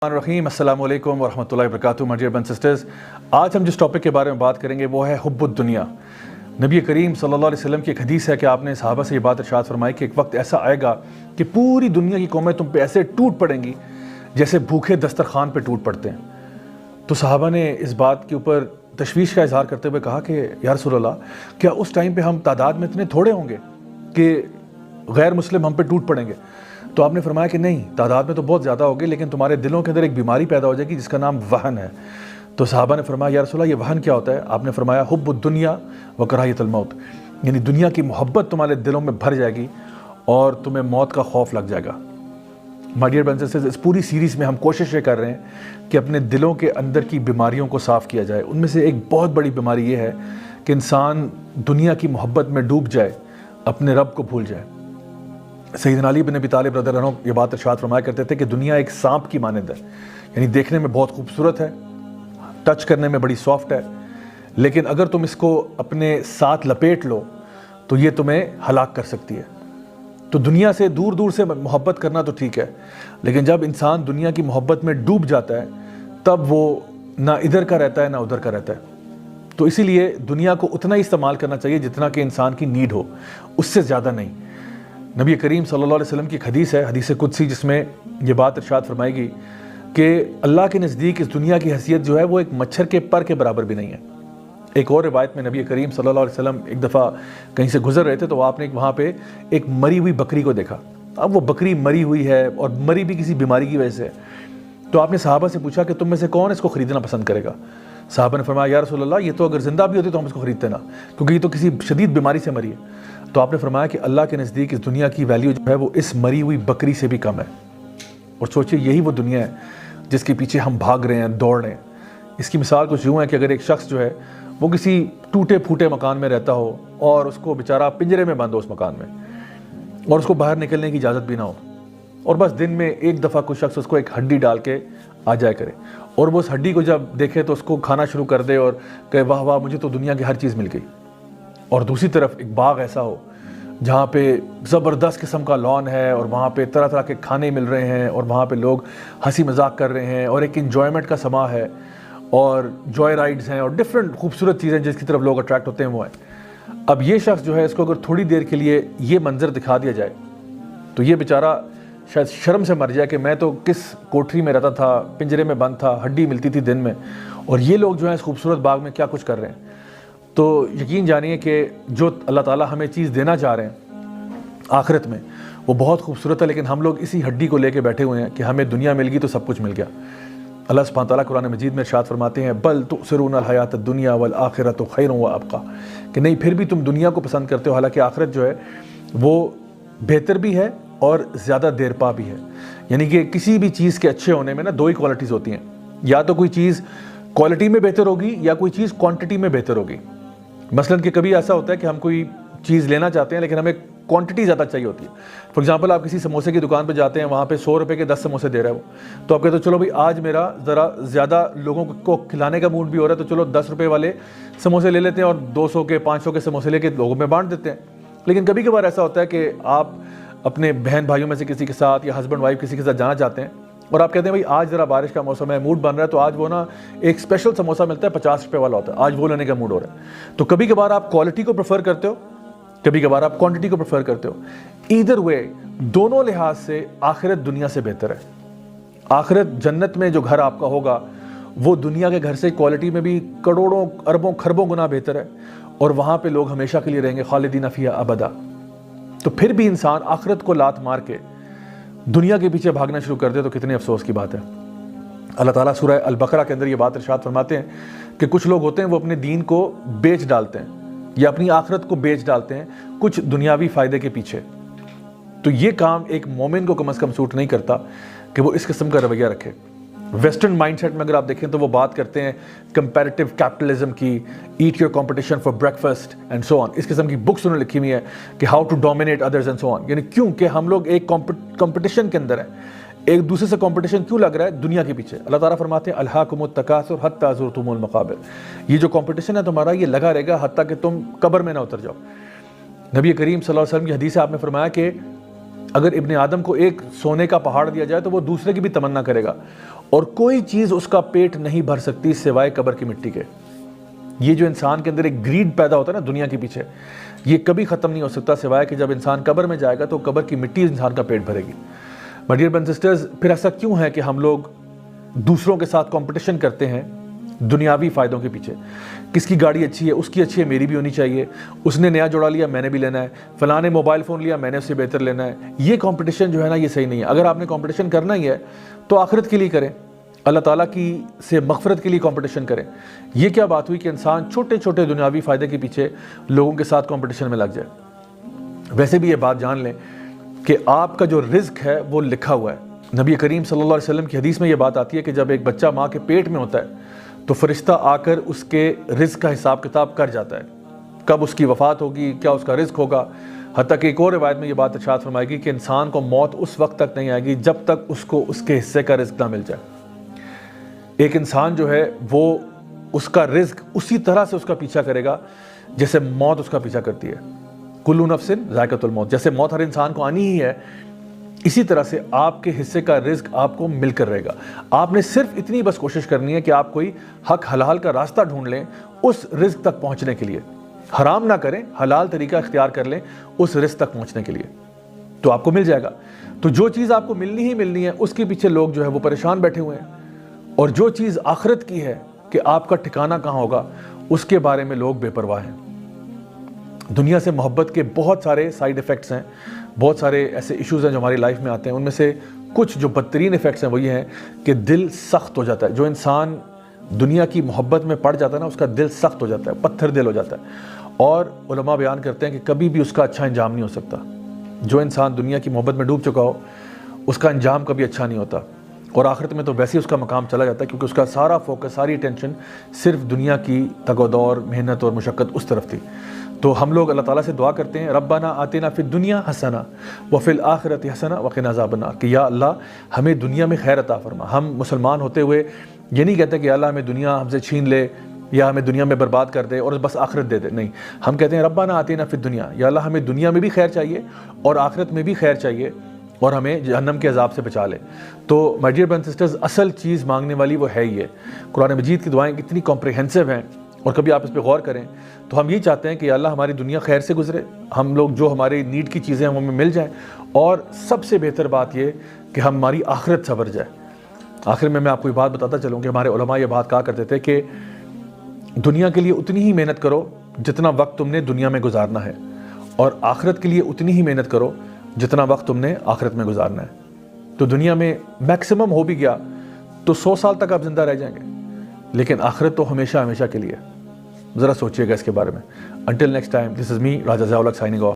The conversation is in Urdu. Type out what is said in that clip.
الرحیم السلام علیکم ورحمۃ اللہ وبرکاتہ مائی ڈیئر برادرز اینڈ سسٹرز. آج ہم جس ٹاپک کے بارے میں بات کریں گے وہ ہے حب الدنیا. نبی کریم صلی اللہ علیہ وسلم کی ایک حدیث ہے کہ آپ نے صحابہ سے یہ بات ارشاد فرمائی کہ ایک وقت ایسا آئے گا کہ پوری دنیا کی قومیں تم پہ ایسے ٹوٹ پڑیں گی جیسے بھوکے دسترخوان پہ ٹوٹ پڑتے ہیں. تو صحابہ نے اس بات کے اوپر تشویش کا اظہار کرتے ہوئے کہا کہ یا رسول اللہ، کیا اس ٹائم پہ ہم تعداد میں اتنے تھوڑے ہوں گے کہ غیر مسلم ہم پہ ٹوٹ پڑیں گے؟ تو آپ نے فرمایا کہ نہیں، تعداد میں تو بہت زیادہ ہوگی، لیکن تمہارے دلوں کے اندر ایک بیماری پیدا ہو جائے گی جس کا نام وہن ہے. تو صحابہ نے فرمایا یا رسول اللہ، یہ وہن کیا ہوتا ہے؟ آپ نے فرمایا حب الدنیا و کراہیت الموت، یعنی دنیا کی محبت تمہارے دلوں میں بھر جائے گی اور تمہیں موت کا خوف لگ جائے گا. My dear brothers and sisters, اس پوری سیریز میں ہم کوشش یہ کر رہے ہیں کہ اپنے دلوں کے اندر کی بیماریوں کو صاف کیا جائے. ان میں سے ایک بہت بڑی بیماری یہ ہے کہ انسان دنیا کی محبت میں ڈوب جائے، اپنے رب کو بھول جائے. سیدنا علی بن ابی طالب رضی اللہ عنہ یہ بات ارشاد فرمایا کرتے تھے کہ دنیا ایک سانپ کی مانند ہے، یعنی دیکھنے میں بہت خوبصورت ہے، ٹچ کرنے میں بڑی سافٹ ہے، لیکن اگر تم اس کو اپنے ساتھ لپیٹ لو تو یہ تمہیں ہلاک کر سکتی ہے. تو دنیا سے دور دور سے محبت کرنا تو ٹھیک ہے، لیکن جب انسان دنیا کی محبت میں ڈوب جاتا ہے تب وہ نہ ادھر کا رہتا ہے نہ ادھر کا رہتا ہے. تو اسی لیے دنیا کو اتنا ہی استعمال کرنا چاہیے جتنا کہ انسان کی نیڈ ہو، اس سے زیادہ نہیں. نبی کریم صلی اللہ علیہ وسلم کی ایک حدیث ہے، حدیث قدسی، جس میں یہ بات ارشاد فرمائی گئی کہ اللہ کے نزدیک اس دنیا کی حیثیت جو ہے وہ ایک مچھر کے پر کے برابر بھی نہیں ہے. ایک اور روایت میں نبی کریم صلی اللہ علیہ وسلم ایک دفعہ کہیں سے گزر رہے تھے تو آپ نے وہاں پہ ایک مری ہوئی بکری کو دیکھا. اب وہ بکری مری ہوئی ہے اور مری بھی کسی بیماری کی وجہ سے. تو آپ نے صحابہ سے پوچھا کہ تم میں سے کون اس کو خریدنا پسند کرے گا؟ صحابہ نے فرمایا یا رسول اللہ، یہ تو اگر زندہ بھی ہوتی تو ہم اس کو خریدتے نا، کیونکہ یہ تو کسی شدید بیماری سے مری ہے. تو آپ نے فرمایا کہ اللہ کے نزدیک اس دنیا کی ویلیو جو ہے وہ اس مری ہوئی بکری سے بھی کم ہے. اور سوچئے یہی وہ دنیا ہے جس کے پیچھے ہم بھاگ رہے ہیں، دوڑ رہے ہیں. اس کی مثال کچھ یوں ہے کہ اگر ایک شخص جو ہے وہ کسی ٹوٹے پھوٹے مکان میں رہتا ہو اور اس کو بیچارہ پنجرے میں بند ہو اس مکان میں، اور اس کو باہر نکلنے کی اجازت بھی نہ ہو، اور بس دن میں ایک دفعہ کوئی شخص اس کو ایک ہڈی ڈال کے آ جائے کرے، اور وہ اس ہڈی کو جب دیکھے تو اس کو کھانا شروع کر دے اور کہ واہ واہ مجھے تو دنیا کی ہر چیز مل گئی. اور دوسری طرف ایک باغ ایسا ہو جہاں پہ زبردست قسم کا لان ہے اور وہاں پہ طرح طرح کے کھانے مل رہے ہیں اور وہاں پہ لوگ ہنسی مذاق کر رہے ہیں اور ایک انجوائمنٹ کا سما ہے اور جوائے رائڈز ہیں اور ڈفرینٹ خوبصورت چیزیں جس کی طرف لوگ اٹریکٹ ہوتے ہیں وہ ہیں. اب یہ شخص جو ہے اس کو اگر تھوڑی دیر کے لیے یہ منظر دکھا دیا جائے تو یہ بیچارہ شاید شرم سے مر جائے کہ میں تو کس کوٹری میں رہتا تھا، پنجرے میں بند تھا، ہڈی ملتی تھی دن میں، اور یہ لوگ جو ہیں اس خوبصورت باغ میں کیا کچھ کر رہے ہیں. تو یقین جانیے کہ جو اللہ تعالیٰ ہمیں چیز دینا چاہ رہے ہیں آخرت میں وہ بہت خوبصورت ہے، لیکن ہم لوگ اسی ہڈی کو لے کے بیٹھے ہوئے ہیں کہ ہمیں دنیا مل گئی تو سب کچھ مل گیا. اللہ سبحانہ تعالیٰ قرآن مجید میں ارشاد فرماتے ہیں بل تؤثرون الحیات الدنیا والآخرۃ خیر وابقیٰ، کہ نہیں پھر بھی تم دنیا کو پسند کرتے ہو حالانکہ آخرت جو ہے وہ بہتر بھی ہے اور زیادہ دیر پا بھی ہے. یعنی کہ کسی بھی چیز کے اچھے ہونے میں نا دو ہی کوالٹیز ہوتی ہیں، یا تو کوئی چیز کوالٹی میں بہتر ہوگی یا کوئی چیز کوانٹٹی میں بہتر ہوگی. مثلاً کہ کبھی ایسا ہوتا ہے کہ ہم کوئی چیز لینا چاہتے ہیں لیکن ہمیں کوانٹٹی زیادہ چاہیے ہوتی ہے. فار ایگزامپل آپ کسی سموسے کی دکان پہ جاتے ہیں، وہاں پہ 100 روپے کے 10 سموسے دے رہا ہے وہ، تو آپ کہتے ہو چلو بھائی آج میرا ذرا زیادہ لوگوں کو کھلانے کا موڈ بھی ہو رہا ہے تو چلو 10 روپے والے سموسے لے لیتے ہیں اور 200 کے 500 کے سموسے لے کے لوگوں میں بانٹ دیتے ہیں. لیکن کبھی کبھار ایسا ہوتا ہے کہ آپ اپنے بہن بھائیوں میں سے کسی کے ساتھ یا ہسبینڈ وائف کسی کے ساتھ جانا چاہتے ہیں اور آپ کہتے ہیں بھائی آج ذرا بارش کا موسم ہے، موڈ بن رہا ہے، تو آج وہ نا ایک اسپیشل سموسہ ملتا ہے 50 روپے والا ہوتا ہے، آج وہ لینے کا موڈ ہو رہا ہے. تو کبھی کبھار آپ کوالٹی کو پریفر کرتے ہو، کبھی کبھار آپ کوانٹٹی کو پریفر کرتے ہو. ایدر وے دونوں لحاظ سے آخرت دنیا سے بہتر ہے. آخرت جنت میں جو گھر آپ کا ہوگا وہ دنیا کے گھر سے کوالٹی میں بھی کروڑوں اربوں خربوں گنا بہتر ہے، اور وہاں پہ لوگ ہمیشہ کے لیے رہیں گے خالدین فیہا ابدا. تو پھر بھی انسان آخرت کو لات مار کے دنیا کے پیچھے بھاگنا شروع کر دے تو کتنے افسوس کی بات ہے. اللہ تعالیٰ سورہ البقرہ کے اندر یہ بات ارشاد فرماتے ہیں کہ کچھ لوگ ہوتے ہیں وہ اپنے دین کو بیچ ڈالتے ہیں یا اپنی آخرت کو بیچ ڈالتے ہیں کچھ دنیاوی فائدے کے پیچھے. تو یہ کام ایک مومن کو کم از کم سوٹ نہیں کرتا کہ وہ اس قسم کا رویہ رکھے. ویسٹرن مائنڈ سیٹ میں اگر آپ دیکھیں تو وہ بات کرتے ہیں کمپیریٹیو کیپٹلزم کی، eat your competition for breakfast and so on. اس قسم کی بکس انہوں نے لکھی ہوئی ہیں کہ how to dominate others and so on. یعنی کیوں کہ ہم لوگ ایک کمپٹیشن کے اندر ہیں، ایک دوسرے سے کمپٹیشن کیوں لگ رہا ہے؟ دنیا کے پیچھے. اللہ تعالیٰ فرماتے ہیں الہاکم التکاثر حتی زرتم المقابر. یہ جو کمپٹیشن ہے تمہارا یہ لگا رہے گا حتیٰ کہ تم قبر میں نہ اتر جاؤ. نبی کریم صلی اللہ علیہ وسلم کی حدیث ہے، آپ نے فرمایا کہ اگر ابن آدم کو ایک سونے کا پہاڑ دیا جائے تو وہ دوسرے کی بھی تمنا کرے گا، اور کوئی چیز اس کا پیٹ نہیں بھر سکتی سوائے قبر کی مٹی کے۔ یہ جو انسان کے اندر ایک گریڈ پیدا ہوتا ہے نا دنیا کے پیچھے، یہ کبھی ختم نہیں ہو سکتا سوائے کہ جب انسان قبر میں جائے گا تو قبر کی مٹی انسان کا پیٹ بھرے گی۔ مائی ڈیئر برادرز اینڈ سسٹرز، پھر ایسا کیوں ہے کہ ہم لوگ دوسروں کے ساتھ کمپٹیشن کرتے ہیں دنیاوی فائدوں کے پیچھے؟ کس کی گاڑی اچھی ہے، اس کی اچھی ہے، میری بھی ہونی چاہیے، اس نے نیا جوڑا لیا میں نے بھی لینا ہے، فلاں نے موبائل فون لیا میں نے اس سے بہتر لینا ہے۔ یہ کمپٹیشن جو ہے نا یہ صحیح نہیں ہے۔ اگر آپ نے کمپٹیشن کرنا ہی ہے تو آخرت کے لیے کریں، اللہ تعالیٰ کی سے مغفرت کے لیے کمپٹیشن کریں۔ یہ کیا بات ہوئی کہ انسان چھوٹے چھوٹے دنیاوی فائدے کے پیچھے لوگوں کے ساتھ کمپٹیشن میں لگ جائے؟ ویسے بھی یہ بات جان لیں کہ آپ کا جو رزق ہے وہ لکھا ہوا ہے۔ نبی کریم صلی اللہ علیہ وسلم کی حدیث میں یہ بات آتی ہے کہ جب ایک بچہ ماں کے پیٹ میں ہوتا ہے تو فرشتہ آ کر اس کے رزق کا حساب کتاب کر جاتا ہے، کب اس کی وفات ہوگی، کیا اس کا رزق ہوگا۔ حتیٰ کہ ایک اور روایت میں یہ بات ارشاد فرمائے گی کہ انسان کو موت اس وقت تک نہیں آئے گی جب تک اس کو اس کے حصے کا رزق نہ مل جائے۔ ایک انسان جو ہے وہ اس کا رزق اسی طرح سے اس کا پیچھا کرے گا جیسے موت اس کا پیچھا کرتی ہے۔ کلو نفس ذائقۃ الموت، جیسے موت ہر انسان کو آنی ہی ہے، اسی طرح سے آپ کے حصے کا رزق آپ کو مل کر رہے گا۔ آپ نے صرف اتنی بس کوشش کرنی ہے کہ آپ کوئی حق حلال کا راستہ ڈھونڈ لیں اس رزق تک پہنچنے کے لیے، حرام نہ کریں، حلال طریقہ اختیار کر لیں اس رزق تک پہنچنے کے لیے، تو آپ کو مل جائے گا۔ تو جو چیز آپ کو ملنی ہی ملنی ہے اس کے پیچھے لوگ جو ہے وہ پریشان بیٹھے ہوئے ہیں، اور جو چیز آخرت کی ہے کہ آپ کا ٹھکانہ کہاں ہوگا اس کے بارے میں لوگ بے پرواہ ہیں۔ دنیا سے محبت کے بہت سارے سائیڈ ایفیکٹس ہیں، بہت سارے ایسے ایشوز ہیں جو ہماری لائف میں آتے ہیں، ان میں سے کچھ جو بدترین ایفیکٹس ہیں وہ یہ ہیں کہ دل سخت ہو جاتا ہے۔ جو انسان دنیا کی محبت میں پڑ جاتا ہے نا اس کا دل سخت ہو جاتا ہے، پتھر دل ہو جاتا ہے، اور علماء بیان کرتے ہیں کہ کبھی بھی اس کا اچھا انجام نہیں ہو سکتا۔ جو انسان دنیا کی محبت میں ڈوب چکا ہو اس کا انجام کبھی اچھا نہیں ہوتا، اور آخرت میں تو ویسے ہی اس کا مقام چلا جاتا ہے، کیونکہ اس کا سارا فوکس، ساری اٹینشن صرف دنیا کی تگ و دور، محنت اور مشقت اس طرف تھی۔ تو ہم لوگ اللہ تعالیٰ سے دعا کرتے ہیں ربنا آتنا فی الدنیا حسنہ وفی الآخرۃ حسنہ وقنا عذاب النار، کہ یا اللہ ہمیں دنیا میں خیر عطا فرما۔ ہم مسلمان ہوتے ہوئے یہ نہیں کہتے کہ یا اللہ ہمیں دنیا ہم سے چھین لے یا ہمیں دنیا میں برباد کر دے اور بس آخرت دے دے، نہیں، ہم کہتے ہیں ربنا آتنا فی الدنیا، یا اللہ ہمیں دنیا میں بھی خیر چاہیے اور آخرت میں بھی خیر چاہیے، اور ہمیں جہنم کے عذاب سے بچا لے۔ تو مائی ڈیئر برادرز اینڈ سسٹرز، اصل چیز مانگنے والی وہ ہے ہی ہے۔ قرآن مجید کی دعائیں کتنی کمپریہنسو ہیں، اور کبھی آپ اس پہ غور کریں تو ہم یہ چاہتے ہیں کہ یا اللہ ہماری دنیا خیر سے گزرے، ہم لوگ جو ہماری نیڈ کی چیزیں ہیں وہ ہمیں مل جائیں، اور سب سے بہتر بات یہ کہ ہماری آخرت سنور جائے۔ آخر میں آپ کو یہ بات بتاتا چلوں کہ ہمارے علماء یہ بات کہا کرتے تھے کہ دنیا کے لیے اتنی ہی محنت کرو جتنا وقت تم نے دنیا میں گزارنا ہے، اور آخرت کے لیے اتنی ہی محنت کرو جتنا وقت تم نے آخرت میں گزارنا ہے۔ تو دنیا میں میکسیمم ہو بھی گیا تو 100 سال تک آپ زندہ رہ جائیں گے، لیکن آخرت تو ہمیشہ ہمیشہ کے لیے۔ ذرا سوچئے گا اس کے بارے میں۔ Until next time, this is me, Raja Ziaul Haq, signing off.